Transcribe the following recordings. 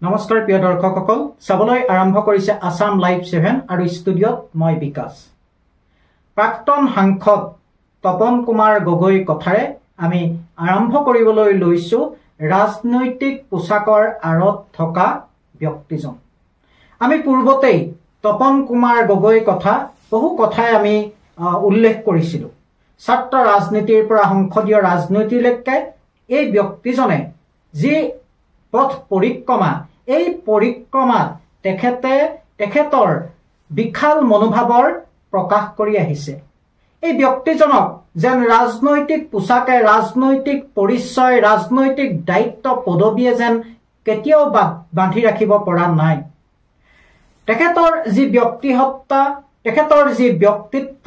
নমস্কাৰ প্ৰিয় দৰ্শকসকল, চাবলৈ আৰম্ভ কৰিছে আসাম লাইভ 7 আৰু ষ্টুডিঅ'ত মই বিকাশ। প্ৰাক্তন সাংসদ তপন কুমাৰ গগৈ কথাৰে আমি আৰম্ভ কৰিবলৈ লৈছো ৰাজনৈতিক পোছাকৰ আঁৰত থকা ব্যক্তিজন। আমি পূৰ্বতেই তপন কুমাৰ গগৈ কথা বহু কথাই আমি উল্লেখ কৰিছিলো। ছাত্ৰ ৰাজনীতিৰ পৰা সংসদীয় ৰাজনীতিলৈকে এই ব্যক্তিজনে যি পথ পৰিক্ৰমা, এই পৰিক্ৰমাত তেখেতৰ বিশাল মনোভাৱৰ প্ৰকাশ কৰি আহিছে। এই ব্যক্তিজনক যেন ৰাজনৈতিক পোছাকে, ৰাজনৈতিক পৰিচয়, ৰাজনৈতিক দায়িত্ব পদবীয়ে যেন কেতিয়াও বান্ধি ৰাখিব পৰা নাই। তেখেতৰ যি ব্যক্তিসত্তা, তেখেতৰ যি ব্যক্তিত্ব,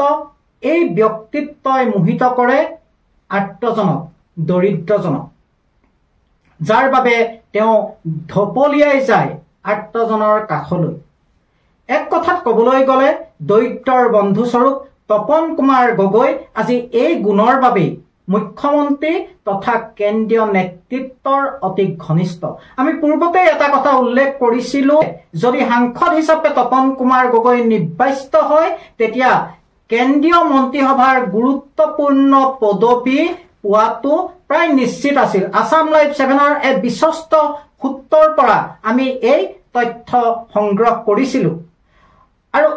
এই ব্যক্তিত্বই মোহিত কৰে আৰ্তজনক, দৰিদ্ৰজনক, যাৰ বাবে তেওঁ ঢপলিয়াই যায় আৰ্তজনৰ কাষলৈ। এক কথাত ক'বলৈ গ'লে দৰিদ্ৰৰ বন্ধুস্বৰূপ তপন কুমাৰ গগৈ আজি এই গুণৰ বাবেই মুখ্যমন্ত্ৰী তথা কেন্দ্ৰীয় নেতৃত্বৰ অতি ঘনিষ্ঠ। আমি পূৰ্বতে এটা কথা উল্লেখ কৰিছিলো, যদি সাংসদ হিচাপে তপন কুমাৰ গগৈ নিৰ্বাচিত হয় তেতিয়া কেন্দ্ৰীয় মন্ত্ৰীসভাৰ গুৰুত্বপূৰ্ণ পদবী পোৱাটো প্ৰায় নিশ্চিত আছিল। আসাম লাইভ 7ৰ এক বিশ্বস্ত সূত্ৰৰ পৰা আমি এই তথ্য সংগ্ৰহ কৰিছিলো। আৰু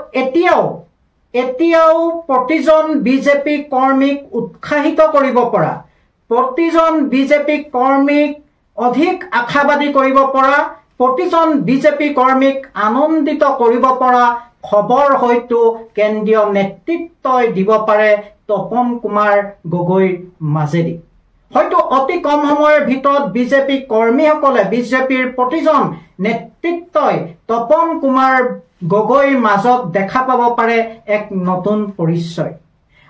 এতিয়াও প্ৰতিজন বিজেপি কৰ্মীক উৎসাহিত কৰিব পৰা, প্ৰতিজন বিজেপি কৰ্মীক অধিক আশাবাদী কৰিব পৰা, প্ৰতিজন বিজেপি কৰ্মীক আনন্দিত কৰিব পৰা খবৰ হয়তো কেন্দ্ৰীয় নেতৃত্বই দিব পাৰে তপন কুমাৰ গগৈৰ মাজেদি। হয়তো অতি কম সময়ৰ ভিতৰত বিজেপি কৰ্মীসকলে, বিজেপিৰ প্ৰতিজন নেতৃত্বই তপন কুমাৰ গগৈৰ মাজত দেখা পাব পাৰে এক নতুন পৰিচয়।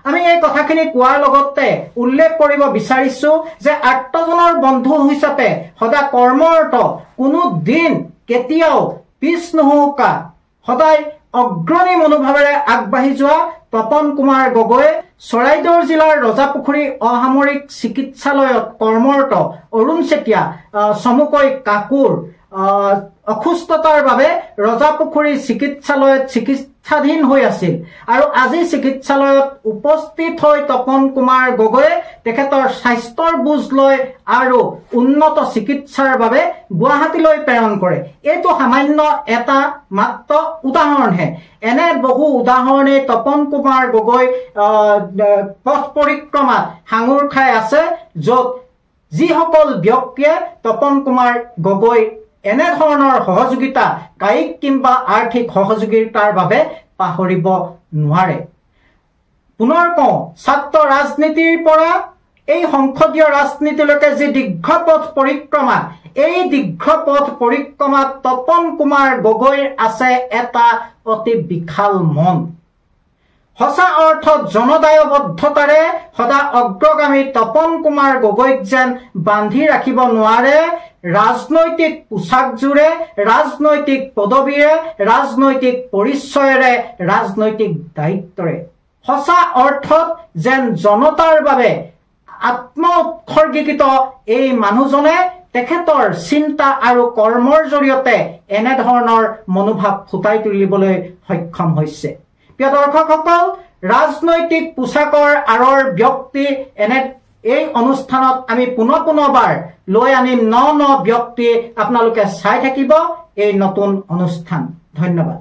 আমি এই কথাখিনি কোৱাৰ লগতে উল্লেখ কৰিব বিচাৰিছো যে আৰ্তজনৰ বন্ধু হিচাপে সদায় কৰ্মৰত, কোনো দিন কেতিয়াও পিছ নোহোকা, সদায় অগ্ৰণী মনোভাৱেৰে আগবাঢ়ি যোৱা তপন কুমাৰ গগৈ চৰাইদেউ জিলাৰ ৰজাপুখুৰী অসামৰিক চিকিৎসালয়ত কৰ্মৰত অৰুণ চেতিয়া চমুকৈ কাকুৰ অসুস্থতাৰ বাবে ৰজাপুখুৰী চিকিৎসালয়ত চিকিৎসাধীন হৈ আছিল। আৰু আজি চিকিৎসালয়ত উপস্থিত হৈ তপন কুমাৰ গগৈয়ে তেখেতৰ স্বাস্থ্যৰ বুজ লয় আৰু উন্নত চিকিৎসাৰ বাবে গুৱাহাটীলৈ প্ৰেৰণ কৰে। এইটো সামান্য এটা মাত্ৰ উদাহৰণহে। এনে বহু উদাহৰণে তপন কুমাৰ গগৈ পথ পৰিক্ৰমাত সাঙুৰ খাই আছে, য'ত যিসকল ব্যক্তিয়ে তপন কুমাৰ গগৈ এনেধৰণৰ সহযোগিতা, কায়িক কিংবা আৰ্থিক সহযোগিতাৰ বাবে পাহৰিব নোৱাৰে। পুনৰ কওঁ, ছাত্ৰ ৰাজনীতিৰ পৰা এই সংসদীয় ৰাজনীতিলৈকে যি দীৰ্ঘ পথ পৰিক্ৰমা, এই দীৰ্ঘ পথ পৰিক্ৰমাত তপন কুমাৰ গগৈৰ আছে এটা অতি বিশাল মন। সঁচা অৰ্থত জনদায়বদ্ধতাৰে সদা অগ্ৰগামী তপন কুমাৰ গগৈক যেন বান্ধি ৰাখিব নোৱাৰে ৰাজনৈতিক পোছাকযোৰে, ৰাজনৈতিক পদবীৰে, ৰাজনৈতিক পৰিচয়েৰে, ৰাজনৈতিক দায়িত্বৰে। সঁচা অৰ্থত যেন জনতাৰ বাবে আত্ম উৎসৰ্গীকৃত এই মানুহজনে তেখেতৰ চিন্তা আৰু কৰ্মৰ জৰিয়তে এনেধৰণৰ মনোভাৱ ফুটাই তুলিবলৈ সক্ষম হৈছে। প্ৰিয় দৰ্শকসকল, ৰাজনৈতিক পোছাকৰ আঁৰৰ ব্যক্তি এই অনুষ্ঠানত আমি পুনৰবাৰ লৈ আনিম ন ব্যক্তি। আপোনালোকে চাই থাকিব এই নতুন অনুষ্ঠান। ধন্যবাদ।